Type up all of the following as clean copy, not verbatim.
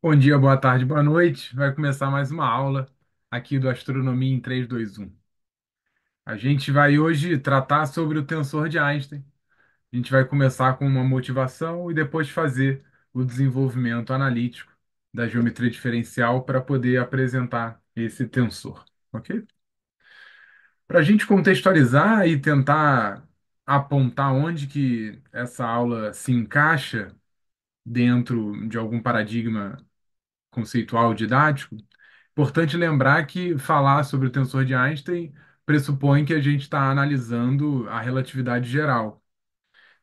Bom dia, boa tarde, boa noite. Vai começar mais uma aula aqui do Astronomia em 3, 2, 1. A gente vai hoje tratar sobre o tensor de Einstein. A gente vai começar com uma motivação e depois fazer o desenvolvimento analítico da geometria diferencial para poder apresentar esse tensor, ok? Para a gente contextualizar e tentar apontar onde que essa aula se encaixa dentro de algum paradigma conceitual didático, importante lembrar que falar sobre o tensor de Einstein pressupõe que a gente está analisando a relatividade geral.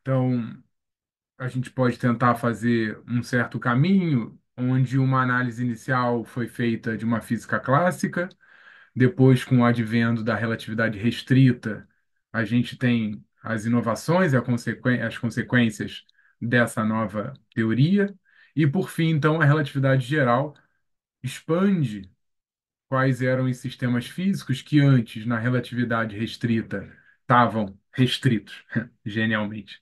Então, a gente pode tentar fazer um certo caminho, onde uma análise inicial foi feita de uma física clássica, depois, com o advento da relatividade restrita, a gente tem as inovações e as consequências dessa nova teoria, e por fim, então, a relatividade geral expande quais eram os sistemas físicos que antes, na relatividade restrita, estavam restritos, genialmente,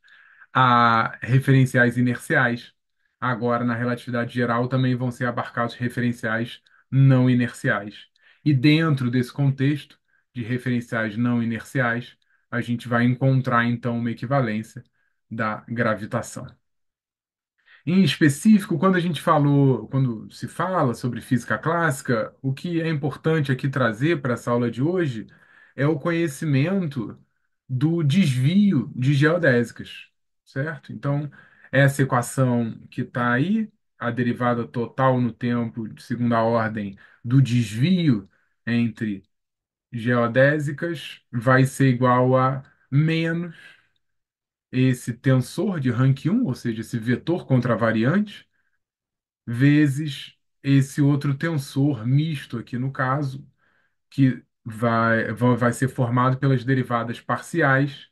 a referenciais inerciais. Agora, na relatividade geral, também vão ser abarcados referenciais não inerciais. E dentro desse contexto de referenciais não inerciais, a gente vai encontrar, então, uma equivalência da gravitação. Em específico, quando se fala sobre física clássica, o que é importante aqui trazer para essa aula de hoje é o conhecimento do desvio de geodésicas, certo? Então, essa equação que está aí, a derivada total no tempo de segunda ordem do desvio entre geodésicas, vai ser igual a menos esse tensor de rank 1, ou seja, esse vetor contravariante, vezes esse outro tensor misto aqui no caso, que vai ser formado pelas derivadas parciais.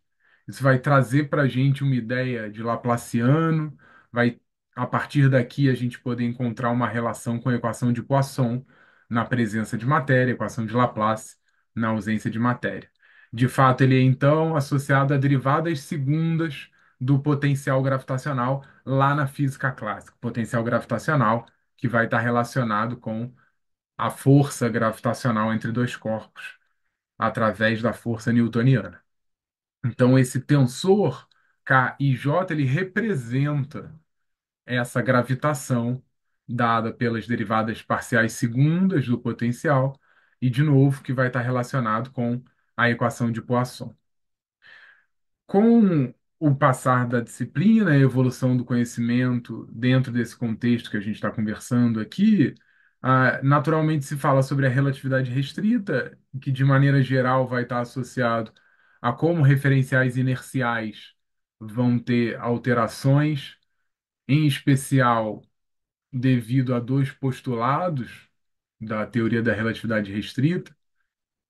Isso vai trazer para a gente uma ideia de Laplaciano, vai, a partir daqui, a gente poder encontrar uma relação com a equação de Poisson na presença de matéria, equação de Laplace na ausência de matéria. De fato, ele é então associado a derivadas segundas do potencial gravitacional lá na física clássica. Potencial gravitacional que vai estar relacionado com a força gravitacional entre dois corpos através da força newtoniana. Então, esse tensor K e J, ele representa essa gravitação dada pelas derivadas parciais segundas do potencial e, de novo, que vai estar relacionado com a equação de Poisson. Com o passar da disciplina, a evolução do conhecimento dentro desse contexto que a gente está conversando aqui, naturalmente se fala sobre a relatividade restrita, que de maneira geral vai estar associado a como referenciais inerciais vão ter alterações, em especial devido a dois postulados da teoria da relatividade restrita.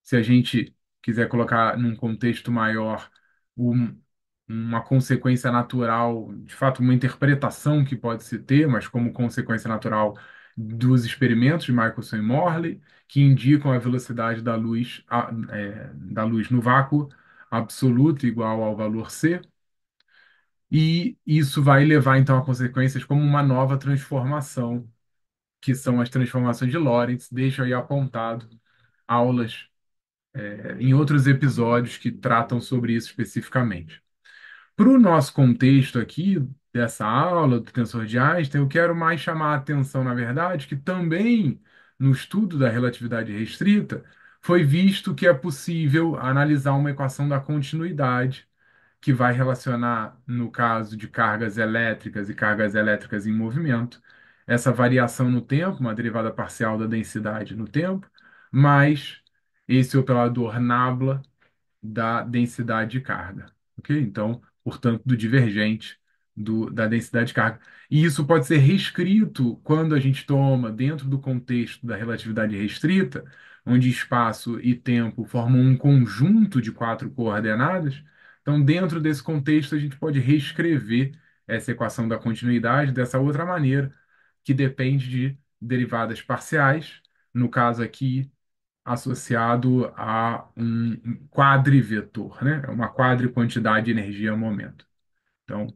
Se a gente quiser colocar num contexto maior, um- uma consequência natural, de fato, uma interpretação que pode se ter, mas como consequência natural dos experimentos de Michelson e Morley, que indicam a velocidade da luz no vácuo absoluta igual ao valor c, e isso vai levar então a consequências como uma nova transformação, que são as transformações de Lorentz. Deixo aí apontado aulas em outros episódios que tratam sobre isso especificamente. Para o nosso contexto aqui, dessa aula do tensor de Einstein, eu quero mais chamar a atenção, na verdade, que também no estudo da relatividade restrita foi visto que é possível analisar uma equação da continuidade que vai relacionar, no caso de cargas elétricas e cargas elétricas em movimento, essa variação no tempo, uma derivada parcial da densidade no tempo, mais esse operador nabla da densidade de carga, ok? Então, portanto, do divergente da densidade de carga. E isso pode ser reescrito quando a gente toma, dentro do contexto da relatividade restrita, onde espaço e tempo formam um conjunto de quatro coordenadas. Então, dentro desse contexto, a gente pode reescrever essa equação da continuidade dessa outra maneira, que depende de derivadas parciais, no caso aqui, associado a um quadrivetor, né? É uma quadriquantidade de energia-momento. Então,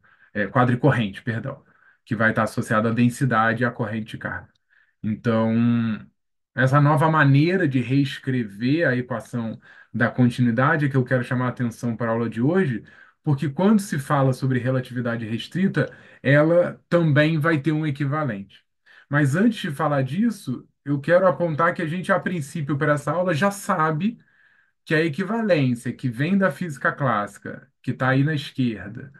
quadricorrente, perdão, que vai estar associado à densidade e à corrente de carga. Então, essa nova maneira de reescrever a equação da continuidade é que eu quero chamar a atenção para a aula de hoje, porque quando se fala sobre relatividade restrita, ela também vai ter um equivalente. Mas antes de falar disso, eu quero apontar que a gente, a princípio, para essa aula, já sabe que a equivalência que vem da física clássica, que está aí na esquerda,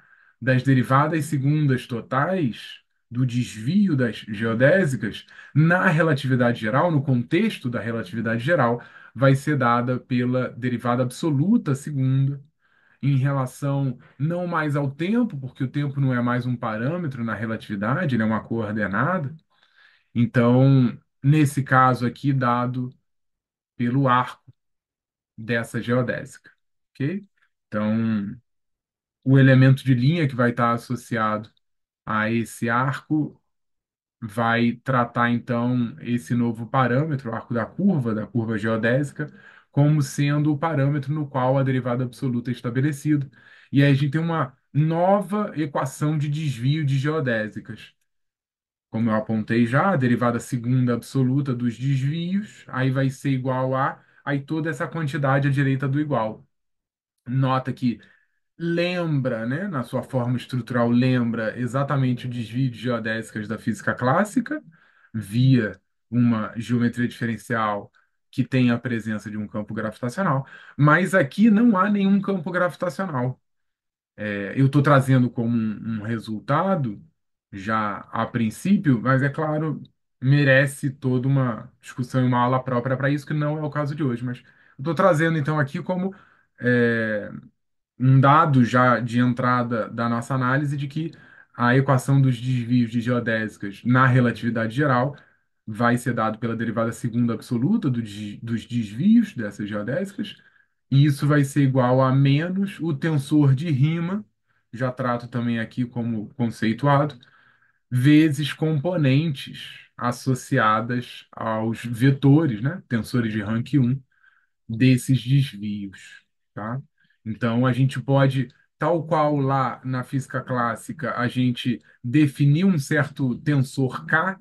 das derivadas segundas totais, do desvio das geodésicas, na relatividade geral, no contexto da relatividade geral, vai ser dada pela derivada absoluta segunda, em relação não mais ao tempo, porque o tempo não é mais um parâmetro na relatividade, ele é uma coordenada. Então, nesse caso aqui, dado pelo arco dessa geodésica, ok? Então, o elemento de linha que vai estar associado a esse arco vai tratar, então, esse novo parâmetro, o arco da curva geodésica, como sendo o parâmetro no qual a derivada absoluta é estabelecida. E aí a gente tem uma nova equação de desvio de geodésicas. Como eu apontei já, a derivada segunda absoluta dos desvios, aí vai ser igual a, aí toda essa quantidade à direita do igual. Nota que lembra, né, na sua forma estrutural, lembra exatamente o desvio de geodésicas da física clássica, via uma geometria diferencial que tem a presença de um campo gravitacional, mas aqui não há nenhum campo gravitacional. Eu estou trazendo como um resultado, já a princípio, mas é claro, merece toda uma discussão e uma aula própria para isso, que não é o caso de hoje, mas eu estou trazendo então aqui como. é, um dado já de entrada da nossa análise de que a equação dos desvios de geodésicas na relatividade geral vai ser dado pela derivada segunda absoluta dos desvios dessas geodésicas, e isso vai ser igual a menos o tensor de Riemann, já trato também aqui como conceituado, vezes componentes associadas aos vetores, né, tensores de rank 1 desses desvios, tá? Então, a gente pode, tal qual lá na física clássica, a gente definir um certo tensor K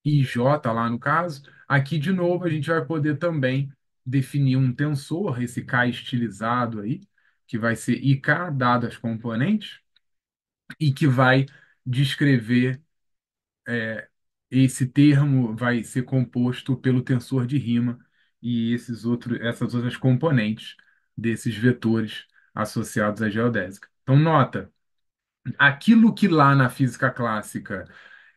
e J lá no caso, aqui de novo a gente vai poder também definir um tensor, esse K estilizado aí, que vai ser IK dado as componentes, e que vai descrever esse termo vai ser composto pelo tensor de Riemann e essas outras componentes desses vetores associados à geodésica. Então, nota, aquilo que lá na física clássica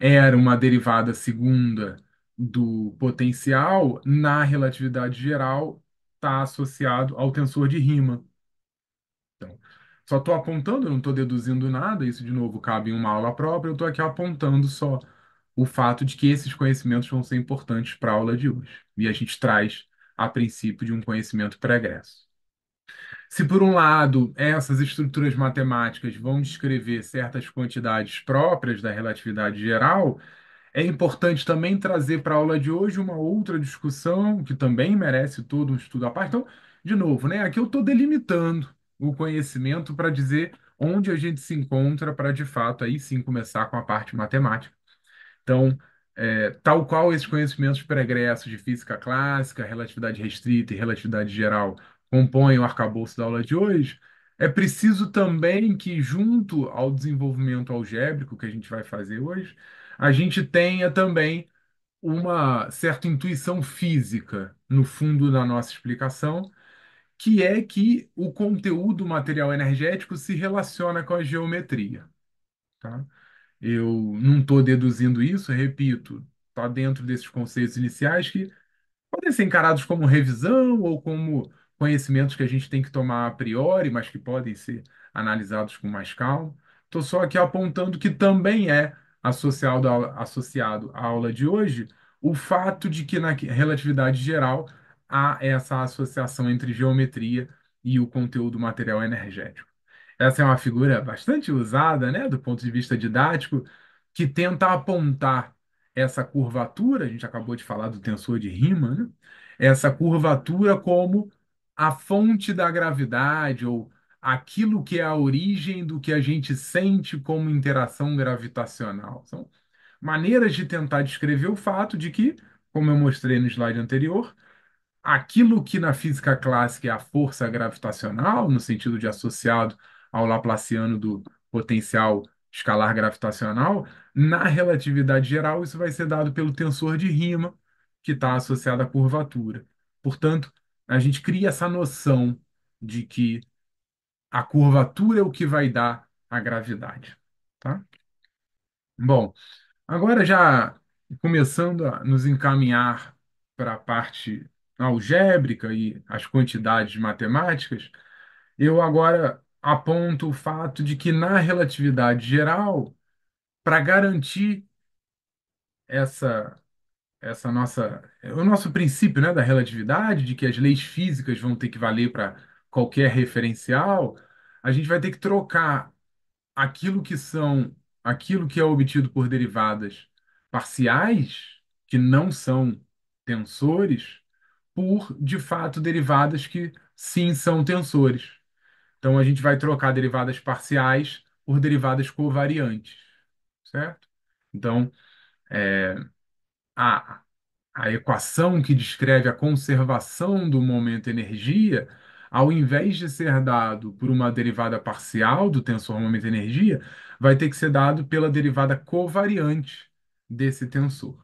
era uma derivada segunda do potencial, na relatividade geral está associado ao tensor de Riemann. Então, só estou apontando, não estou deduzindo nada, isso de novo cabe em uma aula própria, eu estou aqui apontando só o fato de que esses conhecimentos vão ser importantes para a aula de hoje. E a gente traz a princípio de um conhecimento pregresso. Se, por um lado, essas estruturas matemáticas vão descrever certas quantidades próprias da relatividade geral, é importante também trazer para a aula de hoje uma outra discussão que também merece todo um estudo à parte. Então, de novo, né, aqui eu estou delimitando o conhecimento para dizer onde a gente se encontra para, de fato, aí sim começar com a parte matemática. Então, tal qual esses conhecimentos pregressos de física clássica, relatividade restrita e relatividade geral compõem o arcabouço da aula de hoje, é preciso também que, junto ao desenvolvimento algébrico que a gente vai fazer hoje, a gente tenha também uma certa intuição física no fundo da nossa explicação, que é que o conteúdo material energético se relaciona com a geometria, tá? Eu não estou deduzindo isso, repito, está dentro desses conceitos iniciais que podem ser encarados como revisão ou como conhecimentos que a gente tem que tomar a priori, mas que podem ser analisados com mais calma. Estou só aqui apontando que também é associado à aula de hoje o fato de que na relatividade geral há essa associação entre geometria e o conteúdo material energético. Essa é uma figura bastante usada, né, do ponto de vista didático, que tenta apontar essa curvatura, a gente acabou de falar do tensor de Riemann, né? Essa curvatura como a fonte da gravidade, ou aquilo que é a origem do que a gente sente como interação gravitacional. São maneiras de tentar descrever o fato de que, como eu mostrei no slide anterior, aquilo que na física clássica é a força gravitacional, no sentido de associado ao laplaciano do potencial escalar gravitacional, na relatividade geral, isso vai ser dado pelo tensor de Riemann, que está associado à curvatura. Portanto, a gente cria essa noção de que a curvatura é o que vai dar a gravidade, tá? Bom, agora já começando a nos encaminhar para a parte algébrica e as quantidades matemáticas, eu agora aponto o fato de que na relatividade geral, para garantir essa o nosso princípio, né, da relatividade, de que as leis físicas vão ter que valer para qualquer referencial, a gente vai ter que trocar aquilo que são, aquilo que é obtido por derivadas parciais, que não são tensores, por, de fato, derivadas que sim são tensores. Então, a gente vai trocar derivadas parciais por derivadas covariantes, certo? Então, a, a equação que descreve a conservação do momento-energia, ao invés de ser dado por uma derivada parcial do tensor momento-energia, vai ter que ser dado pela derivada covariante desse tensor,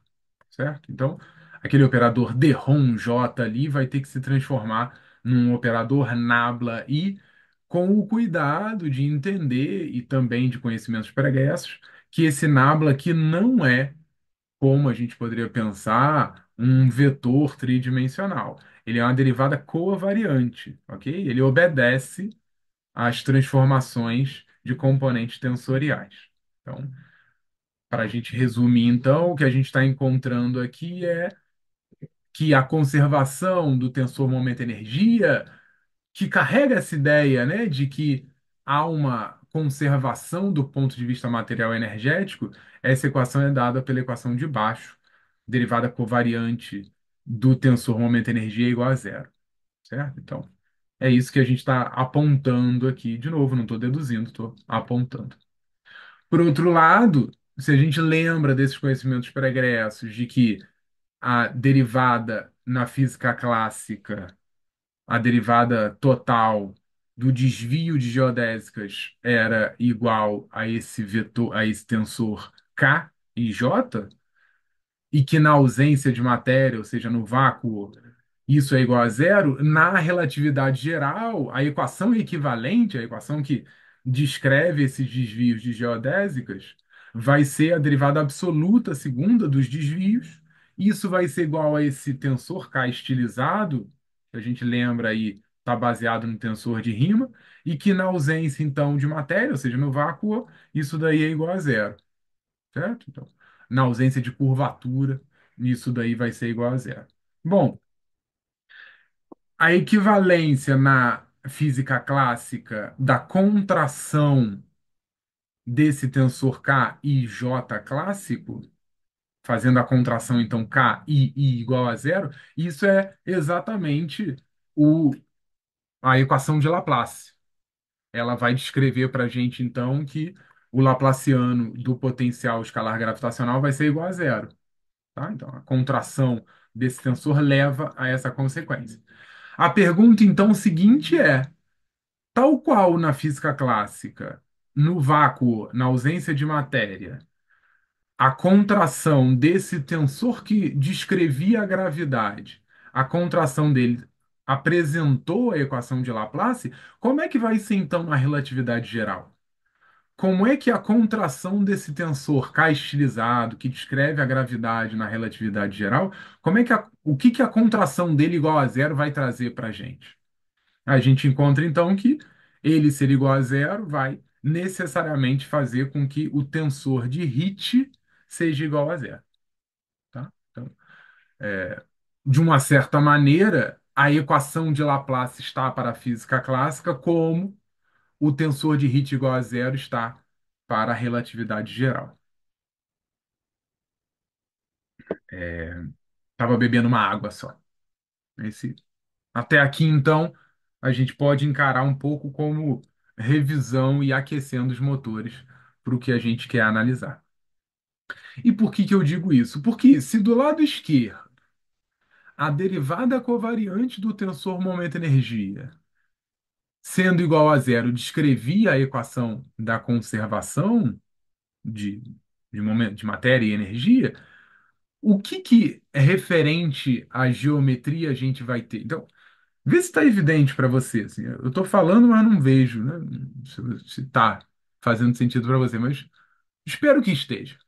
certo? Então, aquele operador de Rom J ali vai ter que se transformar num operador nabla I, com o cuidado de entender e também de conhecimentos pregressos que esse nabla aqui não é como a gente poderia pensar um vetor tridimensional. Ele é uma derivada covariante, ok? Ele obedece às transformações de componentes tensoriais. Então, para a gente resumir, então, o que a gente está encontrando aqui é que a conservação do tensor momento-energia que carrega essa ideia, né, de que há uma conservação do ponto de vista material energético, essa equação é dada pela equação de baixo, derivada covariante do tensor momento-energia igual a zero, certo? Então, é isso que a gente está apontando aqui. De novo, não estou deduzindo, estou apontando. Por outro lado, se a gente lembra desses conhecimentos pregressos de que a derivada na física clássica, a derivada total do desvio de geodésicas era igual a esse vetor, a esse tensor K e J, e que na ausência de matéria, ou seja, no vácuo, isso é igual a zero, na relatividade geral, a equação equivalente, a equação que descreve esses desvios de geodésicas, vai ser a derivada absoluta segunda dos desvios. Isso vai ser igual a esse tensor K estilizado, que a gente lembra aí, está baseado no tensor de Riemann, e que na ausência, então, de matéria, ou seja, no vácuo, isso daí é igual a zero, certo? Então, na ausência de curvatura, isso daí vai ser igual a zero. Bom, a equivalência na física clássica da contração desse tensor K e J clássico, fazendo a contração então K e I igual a zero, isso é exatamente o, a equação de Laplace. Ela vai descrever para a gente então que o laplaciano do potencial escalar gravitacional vai ser igual a zero. Tá? Então, a contração desse tensor leva a essa consequência. A pergunta, então, seguinte é: tal qual na física clássica, no vácuo, na ausência de matéria, a contração desse tensor que descrevia a gravidade, a contração dele apresentou a equação de Laplace, como é que vai ser então na relatividade geral? Como é que a contração desse tensor K estilizado, que descreve a gravidade na relatividade geral, como é que o que que a contração dele igual a zero vai trazer para a gente? A gente encontra então que ele ser igual a zero vai necessariamente fazer com que o tensor de Hit seja igual a zero, tá? Então, de uma certa maneira, a equação de Laplace está para a física clássica como o tensor de Hit igual a zero está para a relatividade geral. Estava bebendo uma água só. Esse, até aqui, então, a gente pode encarar um pouco como revisão e aquecendo os motores para o que a gente quer analisar. E por que que eu digo isso? Porque se do lado esquerdo a derivada covariante do tensor momento-energia, sendo igual a zero, descrevia a equação da conservação de, de matéria e energia, o que que é referente à geometria a gente vai ter? Então, vê se está evidente para você. Assim, eu estou falando, mas não vejo, né? Se está fazendo sentido para você, mas espero que esteja.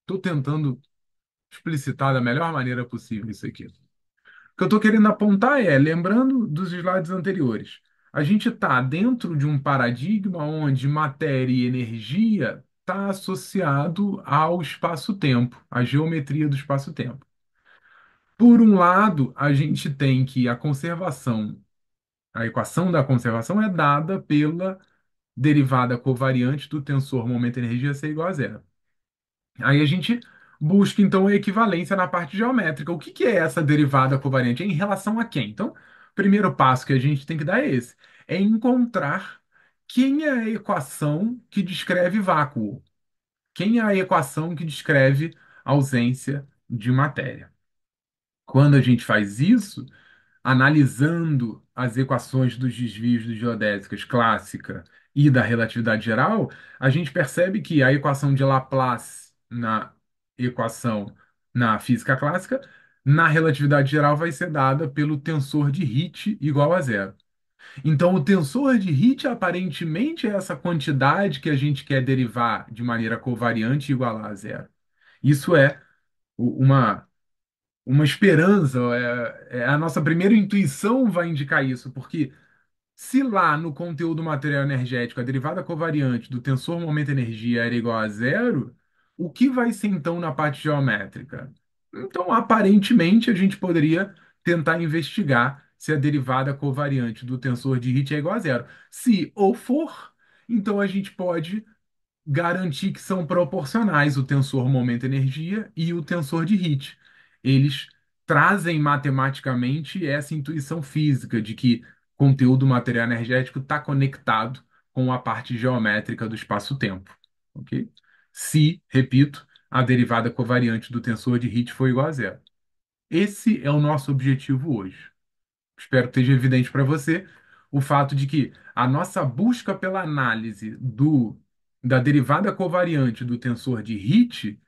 Estou tentando explicitar da melhor maneira possível isso aqui. O que eu estou querendo apontar é, lembrando dos slides anteriores, a gente está dentro de um paradigma onde matéria e energia está associado ao espaço-tempo, à geometria do espaço-tempo. Por um lado, a gente tem que a equação da conservação é dada pela derivada covariante do tensor momento-energia ser igual a zero. Aí a gente busca, então, a equivalência na parte geométrica. O que que é essa derivada covariante? É em relação a quem? Então, o primeiro passo que a gente tem que dar é esse: é encontrar quem é a equação que descreve vácuo, quem é a equação que descreve ausência de matéria. Quando a gente faz isso, analisando as equações dos desvios de geodésicas clássica e da relatividade geral, a gente percebe que a equação de Laplace equação na física clássica, na relatividade geral vai ser dada pelo tensor de Hit igual a zero. Então, o tensor de Hit aparentemente é essa quantidade que a gente quer derivar de maneira covariante e igualar a zero. Isso é uma esperança, a nossa primeira intuição vai indicar isso, porque se lá no conteúdo material energético a derivada covariante do tensor momento-energia era igual a zero, o que vai ser então na parte geométrica? Então, aparentemente, a gente poderia tentar investigar se a derivada covariante do tensor de Hit é igual a zero. Se ou for, então a gente pode garantir que são proporcionais o tensor momento-energia e o tensor de Hit. Eles trazem matematicamente essa intuição física de que conteúdo material energético está conectado com a parte geométrica do espaço-tempo, ok? Se, repito, a derivada covariante do tensor de Hit for igual a zero. Esse é o nosso objetivo hoje. Espero que esteja evidente para você o fato de que a nossa busca pela análise da derivada covariante do tensor de Hit,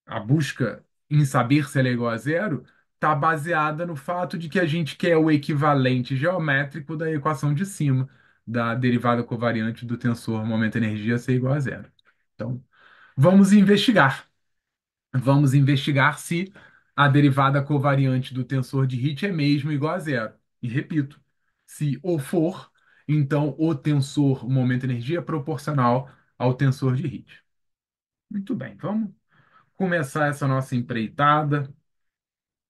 a busca em saber se ela é igual a zero, está baseada no fato de que a gente quer o equivalente geométrico da equação de cima, da derivada covariante do tensor momento-energia ser igual a zero. Então, vamos investigar. Vamos investigar se a derivada covariante do tensor de Hit é mesmo igual a zero. E repito, se o for, então o tensor momento-energia é proporcional ao tensor de Hit. Muito bem, vamos começar essa nossa empreitada.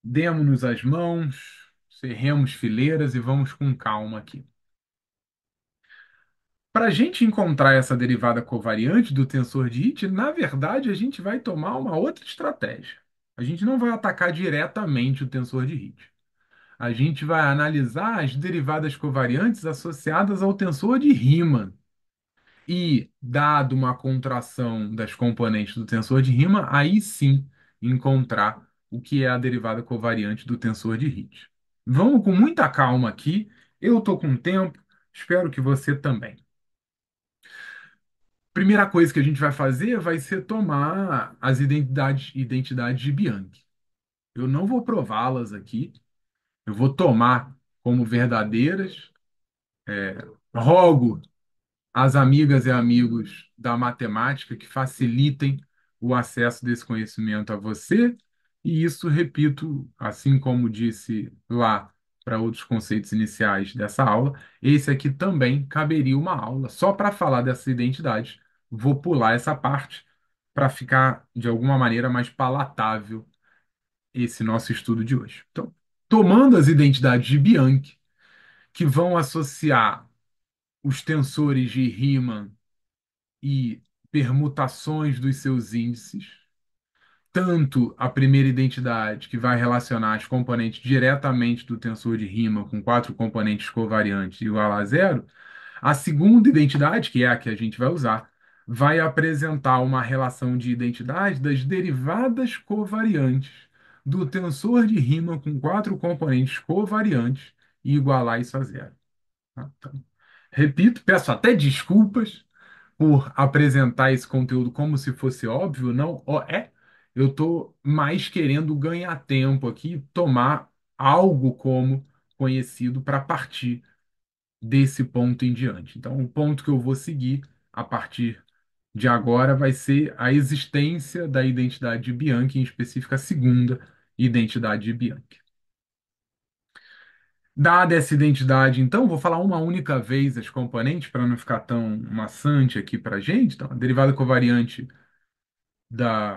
Demos-nos as mãos, cerremos fileiras e vamos com calma aqui. Para a gente encontrar essa derivada covariante do tensor de Hit, na verdade, a gente vai tomar uma outra estratégia. A gente não vai atacar diretamente o tensor de Hit. A gente vai analisar as derivadas covariantes associadas ao tensor de Riemann. E, dado uma contração das componentes do tensor de Riemann, aí sim encontrar o que é a derivada covariante do tensor de Hit. Vamos com muita calma aqui. Eu estou com tempo, espero que você também. Primeira coisa que a gente vai fazer vai ser tomar as identidades de Bianchi. Eu não vou prová-las aqui, eu vou tomar como verdadeiras. Rogo às amigas e amigos da matemática que facilitem o acesso desse conhecimento a você. E isso, repito, assim como disse lá para outros conceitos iniciais dessa aula, esse aqui também caberia uma aula só para falar dessas identidades. Vou pular essa parte para ficar, de alguma maneira, mais palatável esse nosso estudo de hoje. Então, tomando as identidades de Bianchi, que vão associar os tensores de Riemann e permutações dos seus índices, tanto a primeira identidade, que vai relacionar as componentes diretamente do tensor de Riemann com quatro componentes covariantes igual a zero, a segunda identidade, que é a que a gente vai usar, vai apresentar uma relação de identidade das derivadas covariantes do tensor de Riemann com quatro componentes covariantes e igualar isso a zero. Tá? Então, repito, peço até desculpas por apresentar esse conteúdo como se fosse óbvio, não é. Eu estou mais querendo ganhar tempo aqui, tomar algo como conhecido para partir desse ponto em diante. Então, o ponto que eu vou seguir a partir de agora vai ser a existência da identidade de Bianchi, em específico a segunda identidade de Bianchi. Dada essa identidade, então, vou falar uma única vez as componentes para não ficar tão maçante aqui para a gente. Então, a derivada covariante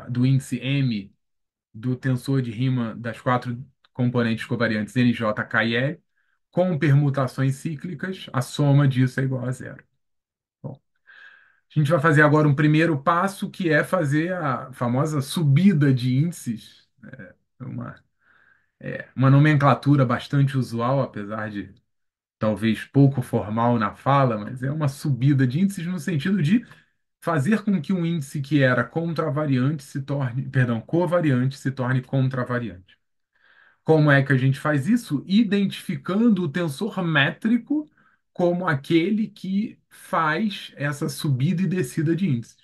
do índice M do tensor de Riemann das quatro componentes covariantes NJ, K e L, com permutações cíclicas, a soma disso é igual a zero. Bom, a gente vai fazer agora um primeiro passo, que é fazer a famosa subida de índices, uma, uma nomenclatura bastante usual, apesar de talvez pouco formal na fala, mas é uma subida de índices no sentido de fazer com que um índice que era contravariante se torne, perdão, covariante se torne contravariante. Como é que a gente faz isso? Identificando o tensor métrico como aquele que faz essa subida e descida de índices.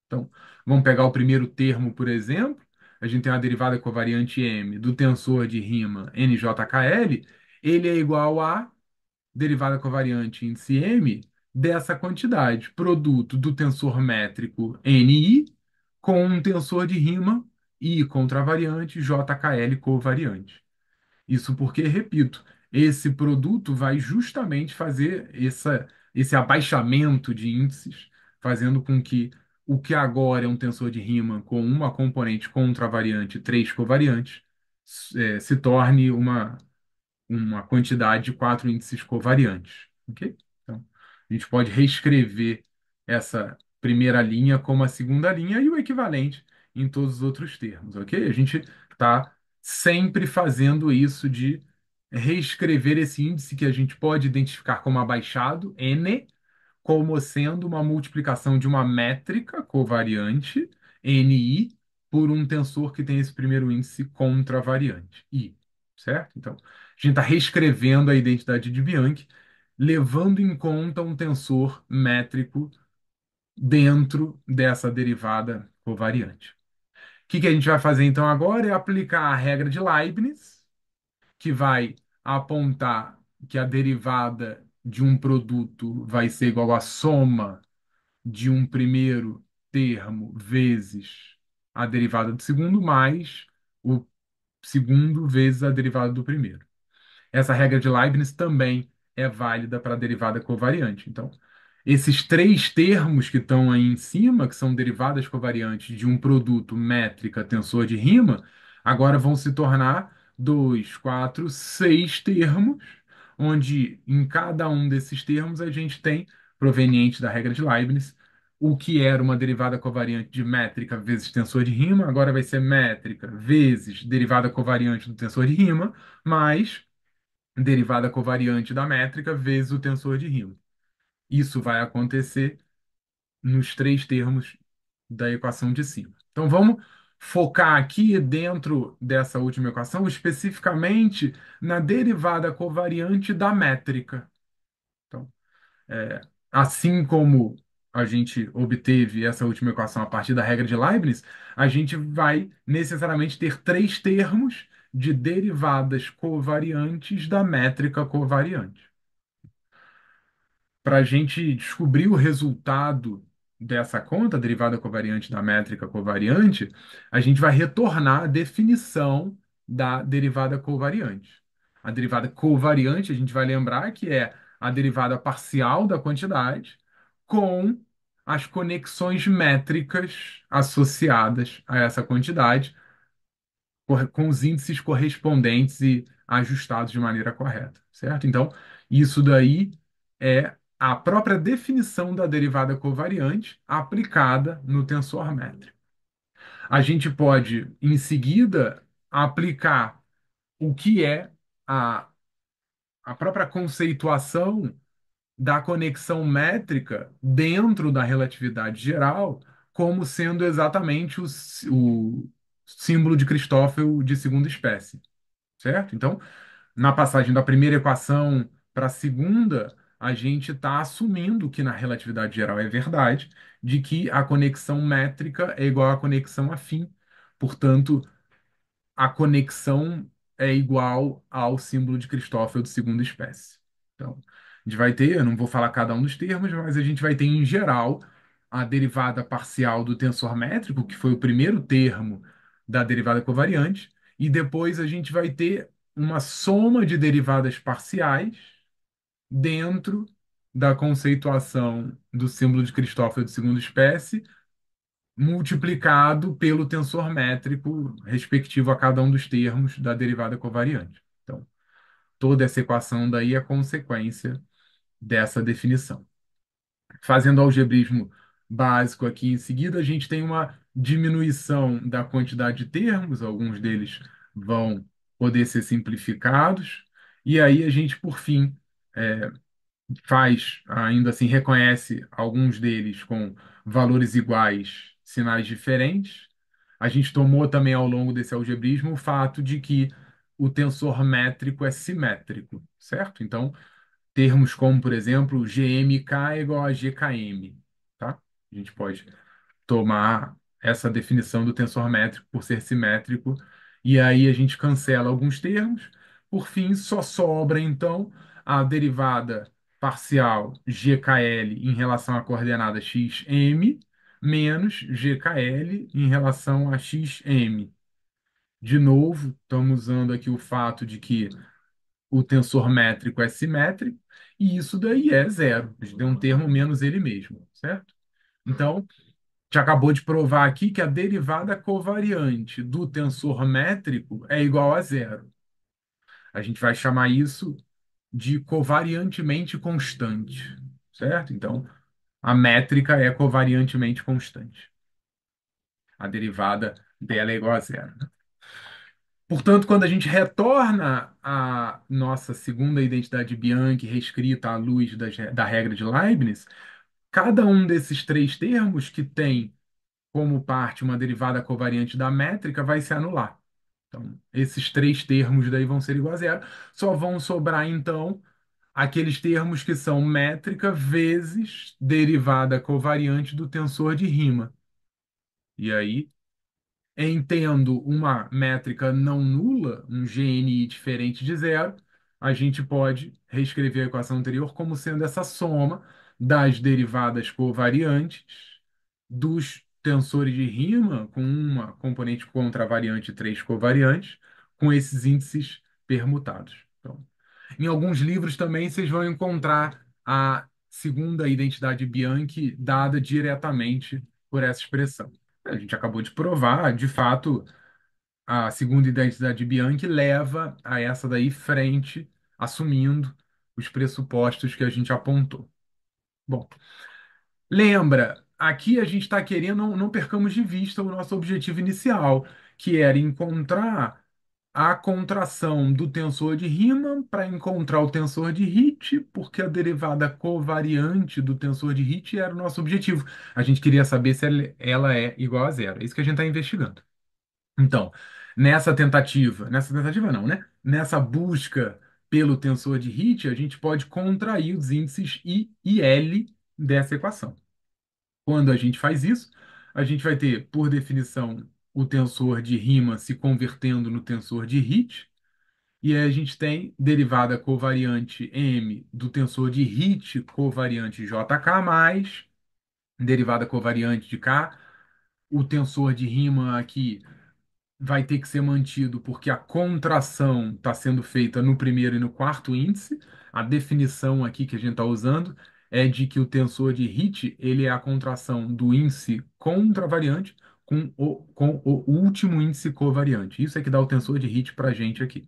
Então, vamos pegar o primeiro termo, por exemplo. A gente tem uma derivada covariante M do tensor de Riemann NJKL. Ele é igual a derivada covariante índice M dessa quantidade, produto do tensor métrico NI com um tensor de Riemann I contravariante, JKL covariante. Isso porque, repito, esse produto vai justamente fazer esse abaixamento de índices, fazendo com que o que agora é um tensor de Riemann com uma componente contravariante e três covariantes, se torne uma quantidade de quatro índices covariantes. Ok? Então, a gente pode reescrever essa primeira linha como a segunda linha e o equivalente em todos os outros termos. Ok? A gente está sempre fazendo isso de reescrever esse índice que a gente pode identificar como abaixado, n, como sendo uma multiplicação de uma métrica covariante, NI, por um tensor que tem esse primeiro índice contravariante, I, certo? Então, a gente está reescrevendo a identidade de Bianchi, levando em conta um tensor métrico dentro dessa derivada covariante. O que a gente vai fazer então agora é aplicar a regra de Leibniz, que vai apontar que a derivada de um produto vai ser igual à soma de um primeiro termo vezes a derivada do segundo, mais o segundo vezes a derivada do primeiro. Essa regra de Leibniz também é válida para a derivada covariante. Então, esses três termos que estão aí em cima, que são derivadas covariantes de um produto métrica tensor de Riemann, agora vão se tornar dois, quatro, seis termos, onde em cada um desses termos a gente tem, proveniente da regra de Leibniz, o que era uma derivada covariante de métrica vezes tensor de Riemann, agora vai ser métrica vezes derivada covariante do tensor de Riemann, mais derivada covariante da métrica vezes o tensor de Riemann. Isso vai acontecer nos três termos da equação de cima. Então vamos focar aqui dentro dessa última equação, especificamente na derivada covariante da métrica. Então, é, assim como a gente obteve essa última equação a partir da regra de Leibniz, a gente vai necessariamente ter três termos de derivadas covariantes da métrica covariante. Para a gente descobrir o resultado dessa conta, a derivada covariante da métrica covariante, a gente vai retornar a definição da derivada covariante. A derivada covariante, a gente vai lembrar que é a derivada parcial da quantidade com as conexões métricas associadas a essa quantidade, com os índices correspondentes e ajustados de maneira correta, certo? Então, isso daí é a própria definição da derivada covariante aplicada no tensor métrico. A gente pode, em seguida, aplicar o que é a, a própria conceituação da conexão métrica dentro da relatividade geral como sendo exatamente o símbolo de Christoffel de segunda espécie, certo? Então, na passagem da primeira equação para a segunda, a gente está assumindo que na relatividade geral é verdade, de que a conexão métrica é igual à conexão afim. Portanto, a conexão é igual ao símbolo de Christoffel de segunda espécie. Então, a gente vai ter, eu não vou falar cada um dos termos, mas a gente vai ter, em geral, a derivada parcial do tensor métrico, que foi o primeiro termo da derivada covariante, e depois a gente vai ter uma soma de derivadas parciais dentro da conceituação do símbolo de Christoffel de segunda espécie, multiplicado pelo tensor métrico respectivo a cada um dos termos da derivada covariante. Então, toda essa equação daí é consequência dessa definição. Fazendo algebrismo básico aqui em seguida, a gente tem uma diminuição da quantidade de termos, alguns deles vão poder ser simplificados, e aí a gente, por fim, faz, ainda assim, reconhece alguns deles com valores iguais, sinais diferentes. A gente tomou também ao longo desse algebrismo o fato de que o tensor métrico é simétrico, certo? Então, termos como, por exemplo, GMK é igual a GKM, tá? A gente pode tomar essa definição do tensor métrico por ser simétrico, e aí a gente cancela alguns termos. Por fim, só sobra então a derivada parcial GKL em relação à coordenada xm menos GKL em relação a xm. De novo, estamos usando aqui o fato de que o tensor métrico é simétrico, e isso daí é zero. A gente tem um termo menos ele mesmo, certo? Então, gente acabou de provar aqui que a derivada covariante do tensor métrico é igual a zero. A gente vai chamar isso de covariantemente constante, certo? Então, a métrica é covariantemente constante. A derivada dela é igual a zero. Portanto, quando a gente retorna à nossa segunda identidade Bianchi reescrita à luz da regra de Leibniz, cada um desses três termos que tem como parte uma derivada covariante da métrica vai se anular. Então, esses três termos daí vão ser igual a zero. Só vão sobrar, então, aqueles termos que são métrica vezes derivada covariante do tensor de Riemann. E aí, entendo uma métrica não nula, um GNI diferente de zero, a gente pode reescrever a equação anterior como sendo essa soma das derivadas covariantes dos tensores de Riemann, com uma componente contravariante e três covariantes, com esses índices permutados. Então, em alguns livros também vocês vão encontrar a segunda identidade Bianchi dada diretamente por essa expressão. A gente acabou de provar, de fato, a segunda identidade Bianchi leva a essa daí frente, assumindo os pressupostos que a gente apontou. Bom, lembra, aqui a gente está querendo, não percamos de vista o nosso objetivo inicial, que era encontrar a contração do tensor de Riemann para encontrar o tensor de Hit, porque a derivada covariante do tensor de Hit era o nosso objetivo. A gente queria saber se ela é igual a zero. É isso que a gente está investigando. Então, nessa tentativa não, né? Nessa busca pelo tensor de Hit, a gente pode contrair os índices I e L dessa equação. Quando a gente faz isso, a gente vai ter, por definição, o tensor de Riemann se convertendo no tensor de Hit, e aí a gente tem derivada covariante M do tensor de Hit covariante JK mais derivada covariante de K. O tensor de Riemann aqui vai ter que ser mantido porque a contração está sendo feita no primeiro e no quarto índice. A definição aqui que a gente está usando é de que o tensor de Hit ele é a contração do índice contravariante com o último índice covariante. Isso é que dá o tensor de Hit para a gente aqui.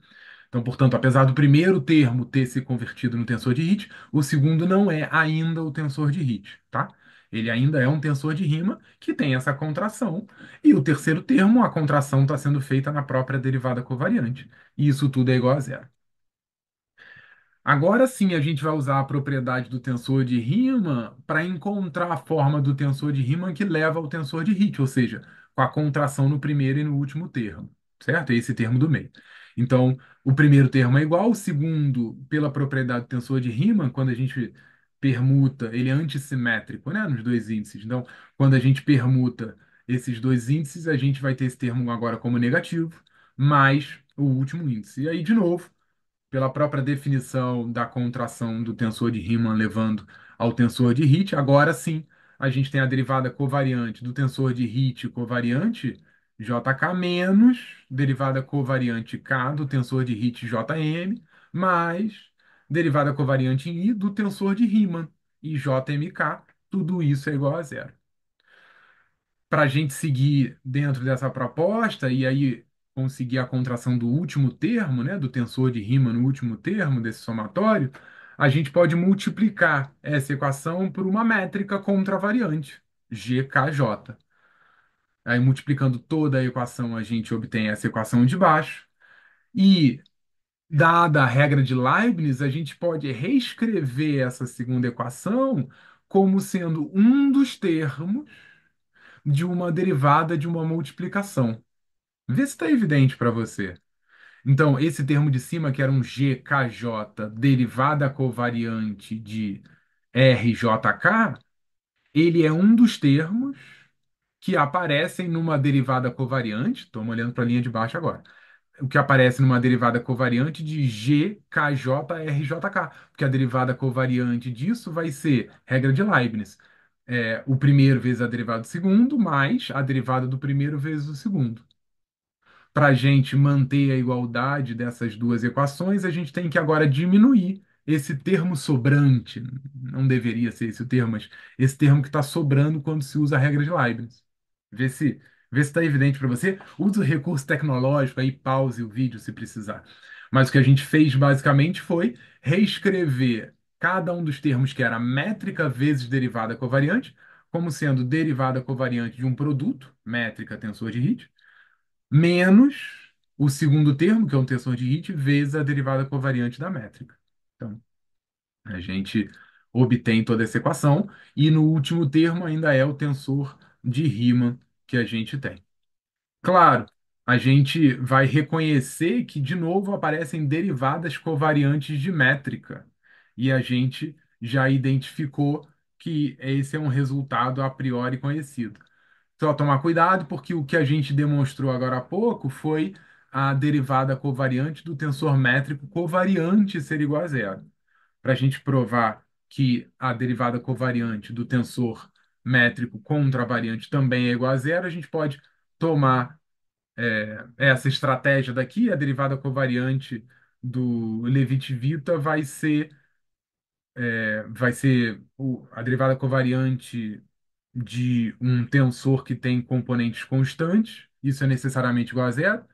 Então, portanto, apesar do primeiro termo ter se convertido no tensor de Hit, o segundo não é ainda o tensor de Hit, tá? Ele ainda é um tensor de Riemann que tem essa contração, e o terceiro termo, a contração está sendo feita na própria derivada covariante. E isso tudo é igual a zero. Agora sim, a gente vai usar a propriedade do tensor de Riemann para encontrar a forma do tensor de Riemann que leva ao tensor de Hit, ou seja, com a contração no primeiro e no último termo, certo? Esse termo do meio. Então, o primeiro termo é igual, o segundo, pela propriedade do tensor de Riemann, quando a gente permuta, ele é antissimétrico, né, nos dois índices. Então, quando a gente permuta esses dois índices, a gente vai ter esse termo agora como negativo, mais o último índice. E aí, de novo, pela própria definição da contração do tensor de Riemann levando ao tensor de Hit, agora sim a gente tem a derivada covariante do tensor de Hit covariante JK menos derivada covariante K do tensor de Hit JM mais derivada covariante em I do tensor de Riemann e JMK, tudo isso é igual a zero. Para a gente seguir dentro dessa proposta e aí conseguir a contração do último termo, né, do tensor de Riemann no último termo desse somatório, a gente pode multiplicar essa equação por uma métrica contravariante, GKJ. Aí, multiplicando toda a equação, a gente obtém essa equação de baixo. E, dada a regra de Leibniz, a gente pode reescrever essa segunda equação como sendo um dos termos de uma derivada de uma multiplicação. Vê se está evidente para você. Então, esse termo de cima, que era um GKJ, derivada covariante de RJK, ele é um dos termos que aparecem numa derivada covariante. Estamos olhando para a linha de baixo agora. O que aparece numa derivada covariante de GKJRJK, porque a derivada covariante disso vai ser regra de Leibniz. O primeiro vezes a derivada do segundo, mais a derivada do primeiro vezes o segundo. Para a gente manter a igualdade dessas duas equações, a gente tem que agora diminuir esse termo sobrante. Não deveria ser esse o termo, mas esse termo que está sobrando quando se usa a regra de Leibniz. Vê se vê se está evidente para você. Use o recurso tecnológico aí, pause o vídeo se precisar. Mas o que a gente fez basicamente foi reescrever cada um dos termos que era métrica vezes derivada covariante, como sendo derivada covariante de um produto, métrica tensor de Hit, menos o segundo termo, que é um tensor de Hit, vezes a derivada covariante da métrica. Então, a gente obtém toda essa equação, e no último termo ainda é o tensor de Riemann que a gente tem. Claro, a gente vai reconhecer que, de novo, aparecem derivadas covariantes de métrica, e a gente já identificou que esse é um resultado a priori conhecido. Só tomar cuidado, porque o que a gente demonstrou agora há pouco foi a derivada covariante do tensor métrico covariante ser igual a zero. Para a gente provar que a derivada covariante do tensor métrico contravariante também é igual a zero, a gente pode tomar essa estratégia daqui, a derivada covariante do Levi-Civita a derivada covariante de um tensor que tem componentes constantes, isso é necessariamente igual a zero.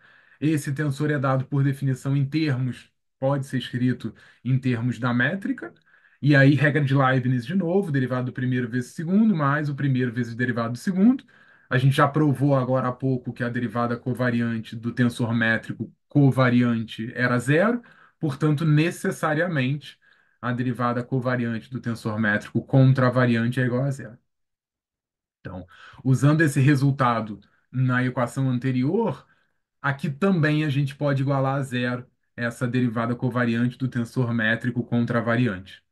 Esse tensor é dado por definição em termos, pode ser escrito em termos da métrica, e aí regra de Leibniz de novo, derivado do primeiro vezes o segundo, mais o primeiro vezes o derivado do segundo. A gente já provou agora há pouco que a derivada covariante do tensor métrico covariante era zero, portanto, necessariamente a derivada covariante do tensor métrico contravariante é igual a zero. Então, usando esse resultado na equação anterior, aqui também a gente pode igualar a zero essa derivada covariante do tensor métrico contravariante,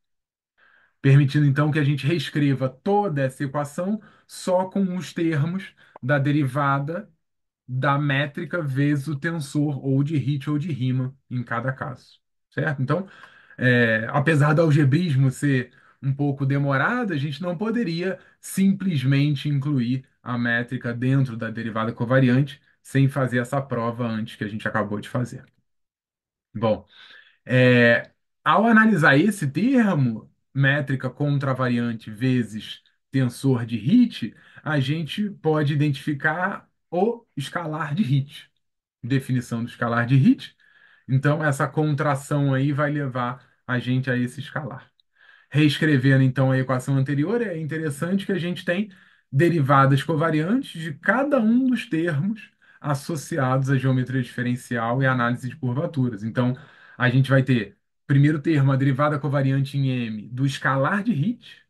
permitindo então que a gente reescreva toda essa equação só com os termos da derivada da métrica vezes o tensor ou de Hit ou de Riemann em cada caso, certo? Então, apesar do algebrismo ser um pouco demorado, a gente não poderia simplesmente incluir a métrica dentro da derivada covariante sem fazer essa prova antes que a gente acabou de fazer. Bom, é, ao analisar esse termo, métrica contravariante vezes tensor de Hit, a gente pode identificar o escalar de Hit. Definição do escalar de Hit. Então, essa contração aí vai levar a gente a esse escalar. Reescrevendo então a equação anterior, é interessante que a gente tem derivadas covariantes de cada um dos termos associados à geometria diferencial e análise de curvaturas. Então, a gente vai ter Primeiro termo, a derivada covariante em M do escalar de Hit,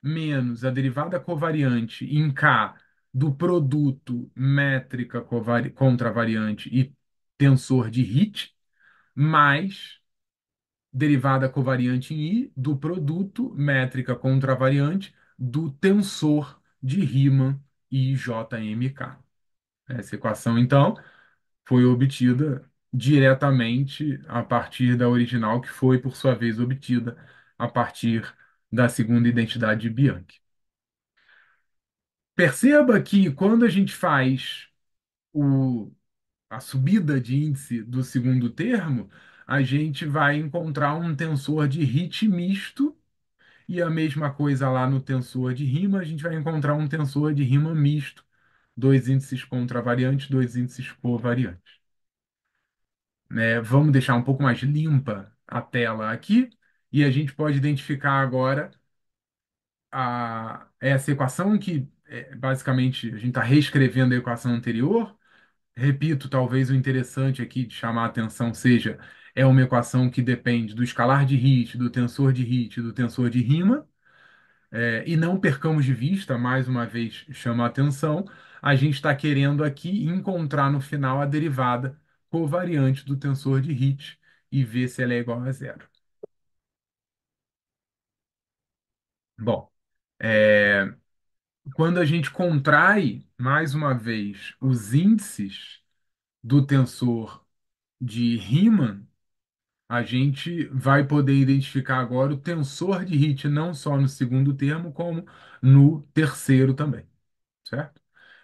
menos a derivada covariante em K do produto métrica contravariante e tensor de Hit, mais derivada covariante em I do produto métrica contravariante do tensor de Riemann e JMK. Essa equação, então, foi obtida diretamente a partir da original, que foi, por sua vez, obtida a partir da segunda identidade de Bianchi. Perceba que quando a gente faz o, a subida de índice do segundo termo, a gente vai encontrar um tensor de Hit misto, e a mesma coisa lá no tensor de Riemann, a gente vai encontrar um tensor de Riemann misto, dois índices contravariantes, dois índices covariantes. Vamos deixar um pouco mais limpa a tela aqui e a gente pode identificar agora essa equação que basicamente a gente está reescrevendo a equação anterior. Repito, talvez o interessante aqui de chamar a atenção seja é uma equação que depende do escalar de Hit, do tensor de Hit e do tensor de Riemann. E não percamos de vista, mais uma vez chama a atenção, a gente está querendo aqui encontrar no final a derivada covariante do tensor de Hit e ver se ela é igual a zero. Bom, é, quando a gente contrai, mais uma vez, os índices do tensor de Riemann, a gente vai poder identificar agora o tensor de Hit não só no segundo termo, como no terceiro também, certo?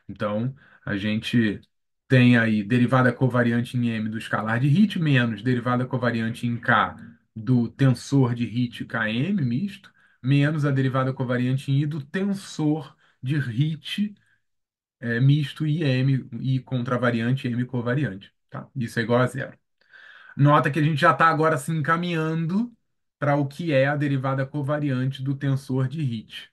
Então, a gente tem aí derivada covariante em M do escalar de Hit menos derivada covariante em K do tensor de Hit Km misto, menos a derivada covariante em I do tensor de Hit misto IM e contravariante M covariante. Tá? Isso é igual a zero. Nota que a gente já está agora se encaminhando para o que é a derivada covariante do tensor de Hit.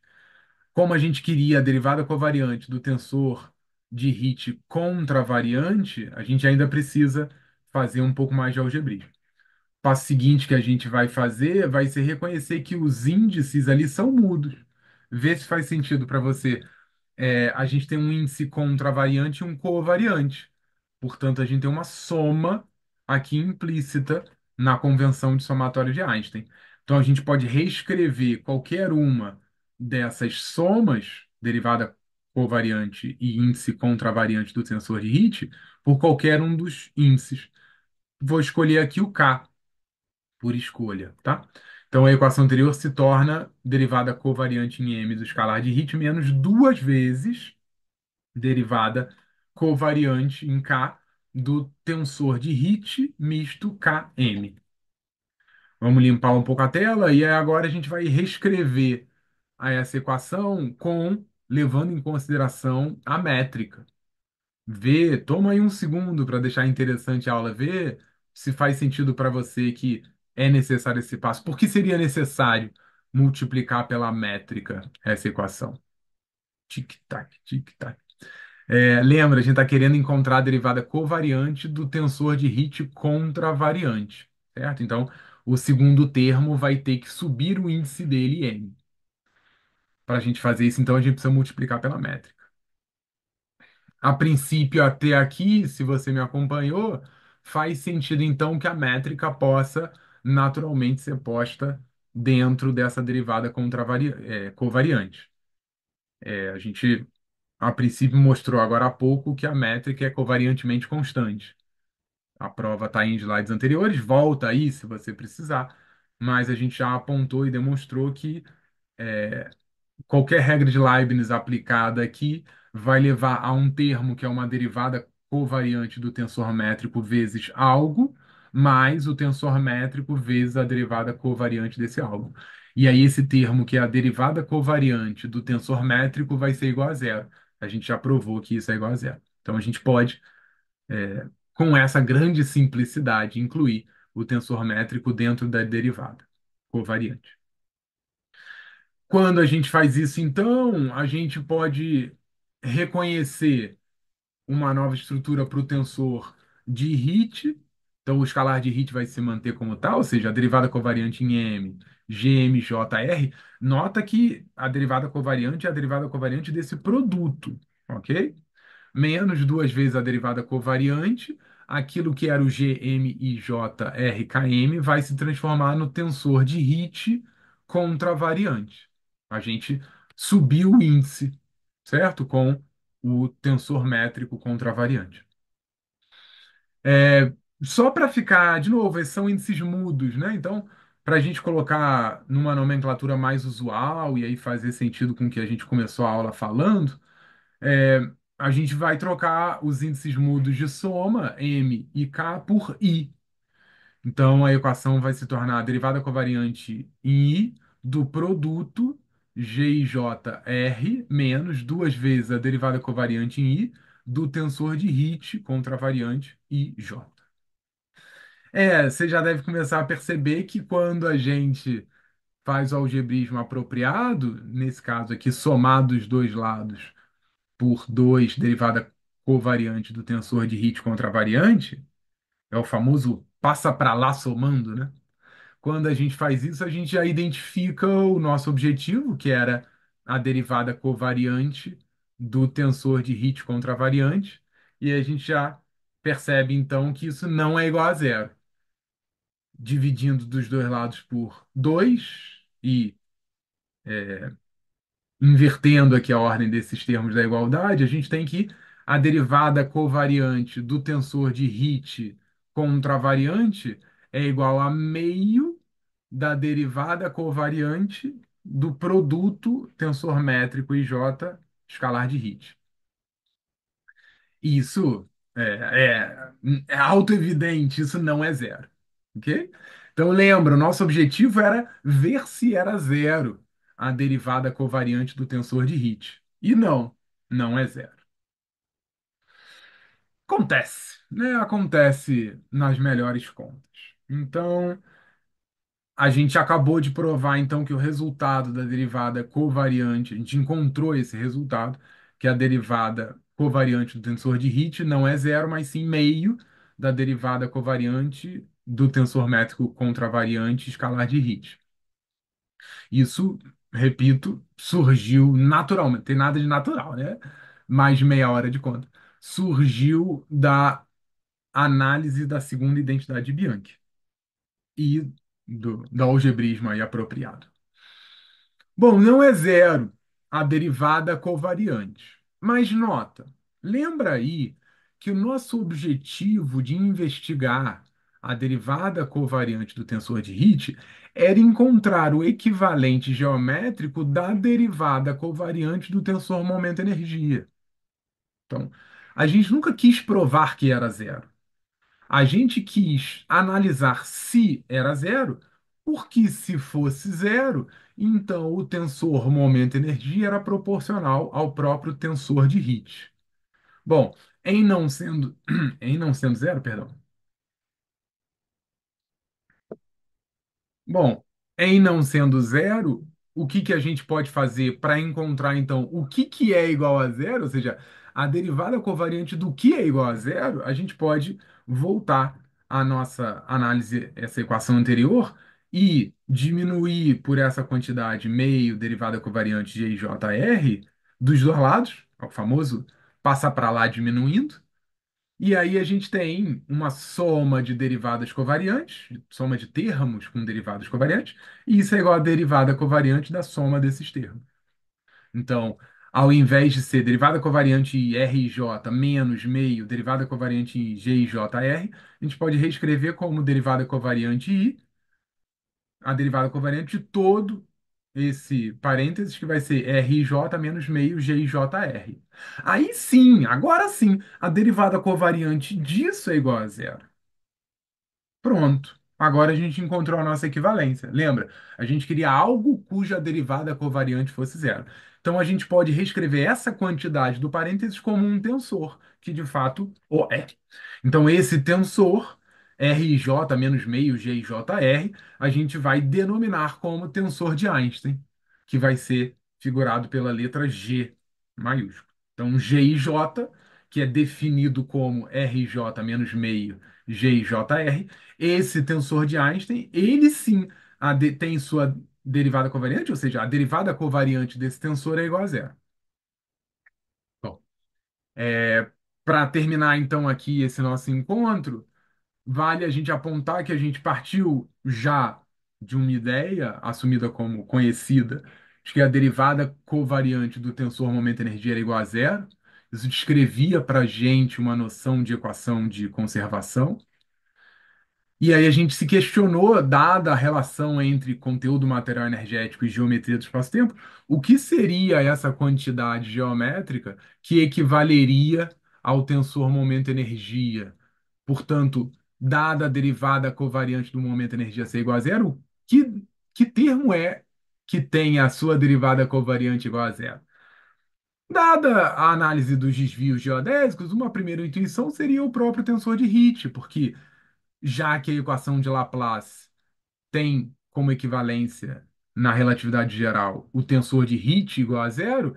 Como a gente queria a derivada covariante do tensor de Hit contravariante, a gente ainda precisa fazer um pouco mais de algebrismo. O passo seguinte que a gente vai fazer vai ser reconhecer que os índices ali são mudos. Ver se faz sentido para você. A gente tem um índice contravariante e um covariante. Portanto, a gente tem uma soma aqui implícita na convenção de somatório de Einstein. Então, a gente pode reescrever qualquer uma dessas somas, derivada covariante e índice contravariante do tensor de Hit, por qualquer um dos índices. Vou escolher aqui o K por escolha, tá? Então, a equação anterior se torna derivada covariante em M do escalar de Hit menos duas vezes derivada covariante em K do tensor de Hit misto Km. Vamos limpar um pouco a tela e aí agora a gente vai reescrever essa equação levando em consideração a métrica. Toma aí um segundo para deixar interessante a aula, ver se faz sentido para você que é necessário esse passo. Por que seria necessário multiplicar pela métrica essa equação? Tic-tac, tic-tac. Lembra, a gente está querendo encontrar a derivada covariante do tensor de Hit contravariante, certo? Então, o segundo termo vai ter que subir o índice dele, n. Para a gente fazer isso, então, a gente precisa multiplicar pela métrica. A princípio, até aqui, se você me acompanhou, faz sentido, então, que a métrica possa naturalmente ser posta dentro dessa derivada covariante. A gente a princípio mostrou agora há pouco que a métrica é covariantemente constante. A prova está em slides anteriores, volta aí se você precisar, mas a gente já apontou e demonstrou que qualquer regra de Leibniz aplicada aqui vai levar a um termo que é uma derivada covariante do tensor métrico vezes algo, mais o tensor métrico vezes a derivada covariante desse algo. E aí esse termo, que é a derivada covariante do tensor métrico, vai ser igual a zero. A gente já provou que isso é igual a zero. Então a gente pode, com essa grande simplicidade, incluir o tensor métrico dentro da derivada covariante. Quando a gente faz isso, então, a gente pode reconhecer uma nova estrutura para o tensor de Hit. Então, o escalar de Hit vai se manter como tal, ou seja, a derivada covariante em M, GMJR. Nota que a derivada covariante é a derivada covariante desse produto, ok? Menos duas vezes a derivada covariante, aquilo que era o GMIJRKM vai se transformar no tensor de Hit contravariante. A gente subiu o índice, certo? Com o tensor métrico contravariante. É, só para ficar, de novo, esses são índices mudos, né? Então, para a gente colocar numa nomenclatura mais usual e aí fazer sentido com o que a gente começou a aula falando, é, a gente vai trocar os índices mudos de soma, M e K, por I. Então, a equação vai se tornar a derivada covariante em I do produto GIJR menos duas vezes a derivada covariante em I do tensor de Hit contra a variante IJ. Você já deve começar a perceber que quando a gente faz o algebrismo apropriado, nesse caso aqui, somado os dois lados por 2 derivada covariante do tensor de Hit contra a variante, é o famoso passa para lá somando, né? Quando a gente faz isso, a gente já identifica o nosso objetivo, que era a derivada covariante do tensor de Hit contra a variante, e a gente já percebe então que isso não é igual a zero. Dividindo dos dois lados por 2 e invertendo aqui a ordem desses termos da igualdade, a gente tem que a derivada covariante do tensor de Hit contra a variante é igual a meio da derivada covariante do produto tensor métrico IJ escalar de Hit. Isso é autoevidente, isso não é zero. Ok? Então lembra, o nosso objetivo era ver se era zero a derivada covariante do tensor de Hit. E não, não é zero. Acontece, né? Acontece nas melhores contas. Então, a gente acabou de provar então que o resultado da derivada covariante, a gente encontrou esse resultado, que a derivada covariante do tensor de Hit não é zero, mas sim meio da derivada covariante do tensor métrico contravariante escalar de Hit. Isso, repito, surgiu naturalmente, tem nada de natural, né? Mais de meia hora de conta. Surgiu da análise da segunda identidade de Bianchi e do algebrismo aí apropriado. Bom, não é zero a derivada covariante, mas nota, lembra aí que o nosso objetivo de investigar a derivada covariante do tensor de Hit era encontrar o equivalente geométrico da derivada covariante do tensor momento-energia. Então, a gente nunca quis provar que era zero. A gente quis analisar se era zero, porque se fosse zero, então o tensor momento-energia era proporcional ao próprio tensor de Hit. Bom, em não sendo, em não sendo zero, perdão. Bom, em não sendo zero, o que que a gente pode fazer para encontrar, então, o que que é igual a zero, ou seja, a derivada covariante do que é igual a zero, a gente pode voltar à nossa análise, essa equação anterior, e diminuir por essa quantidade meio derivada covariante de IJR dos dois lados, é o famoso passar para lá diminuindo, e aí a gente tem uma soma de derivadas covariantes, soma de termos com derivadas covariantes, e isso é igual à derivada covariante da soma desses termos. Então, ao invés de ser derivada covariante RJ menos meio derivada covariante GIJR, a gente pode reescrever como derivada covariante I, a derivada covariante de todo esse parênteses que vai ser RJ menos meio GIJR. Aí sim, agora sim, a derivada covariante disso é igual a zero. Pronto. Agora a gente encontrou a nossa equivalência. Lembra? A gente queria algo cuja derivada covariante fosse zero. Então a gente pode reescrever essa quantidade do parênteses como um tensor, que de fato o é. Então esse tensor, RJ menos meio GIJR, a gente vai denominar como tensor de Einstein, que vai ser figurado pela letra G maiúsculo. Então GIJ, que é definido como RJ menos meio G e JR. Esse tensor de Einstein, ele sim tem sua derivada covariante, ou seja, a derivada covariante desse tensor é igual a zero. Bom, para terminar então aqui esse nosso encontro, vale a gente apontar que a gente partiu já de uma ideia assumida como conhecida, de que a derivada covariante do tensor momento-energia era igual a zero. Isso descrevia para a gente uma noção de equação de conservação. E aí a gente se questionou, dada a relação entre conteúdo material energético e geometria do espaço-tempo, o que seria essa quantidade geométrica que equivaleria ao tensor momento-energia? Portanto, dada a derivada covariante do momento-energia ser igual a zero, que termo é que tem a sua derivada covariante igual a zero? Dada a análise dos desvios geodésicos, uma primeira intuição seria o próprio tensor de Hit, porque já que a equação de Laplace tem como equivalência na relatividade geral o tensor de Hit igual a zero,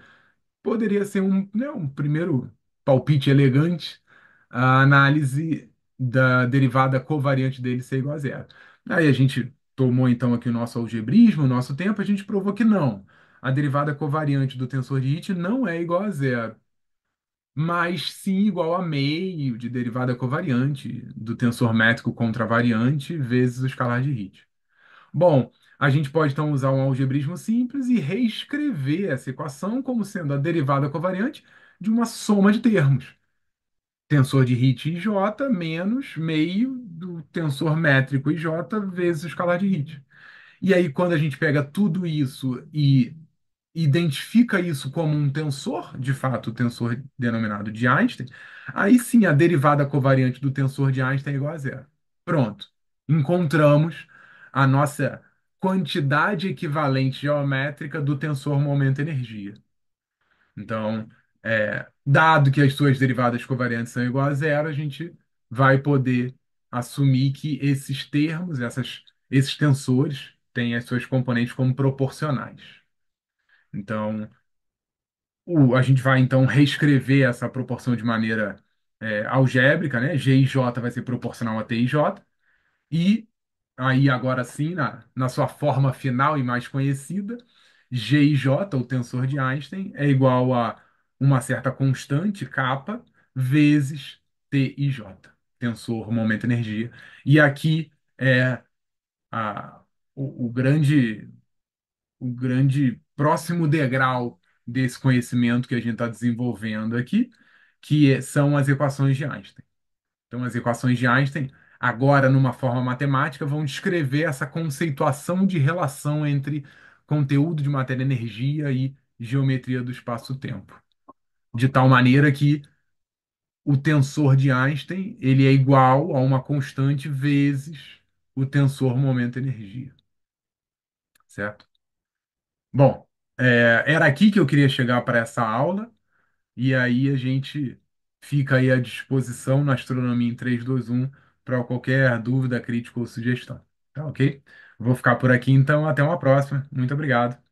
poderia ser um primeiro palpite elegante a análise da derivada covariante dele ser igual a zero. Aí a gente tomou então aqui o nosso algebrismo, o nosso tempo, a gente provou que não. A derivada covariante do tensor de Hit não é igual a zero, mas sim igual a meio de derivada covariante do tensor métrico contravariante vezes o escalar de Hit. Bom, a gente pode então usar um algebrismo simples e reescrever essa equação como sendo a derivada covariante de uma soma de termos. Tensor de Hit i j menos meio do tensor métrico i j vezes o escalar de Hit. E aí, quando a gente pega tudo isso e identifica isso como um tensor, de fato, o tensor denominado de Einstein, aí sim a derivada covariante do tensor de Einstein é igual a zero. Pronto. Encontramos a nossa quantidade equivalente geométrica do tensor momento-energia. Então, dado que as suas derivadas covariantes são iguais a zero, a gente vai poder assumir que esses termos, esses tensores, têm as suas componentes como proporcionais. Então, a gente vai então reescrever essa proporção de maneira algébrica, né? G e J vai ser proporcional a T e J. E aí, agora sim, na sua forma final e mais conhecida, G e J, o tensor de Einstein, é igual a uma certa constante, kappa, vezes T e J, tensor momento-energia. E aqui é a, o grande próximo degrau desse conhecimento que a gente está desenvolvendo aqui, são as equações de Einstein. Então, as equações de Einstein, agora numa forma matemática, vão descrever essa conceituação de relação entre conteúdo de matéria-energia e geometria do espaço-tempo, de tal maneira que o tensor de Einstein ele é igual a uma constante vezes o tensor momento-energia, certo? Bom, era aqui que eu queria chegar para essa aula, e aí a gente fica aí à disposição na Astronomia em 321 para qualquer dúvida, crítica ou sugestão. Tá ok? Vou ficar por aqui então, até uma próxima. Muito obrigado.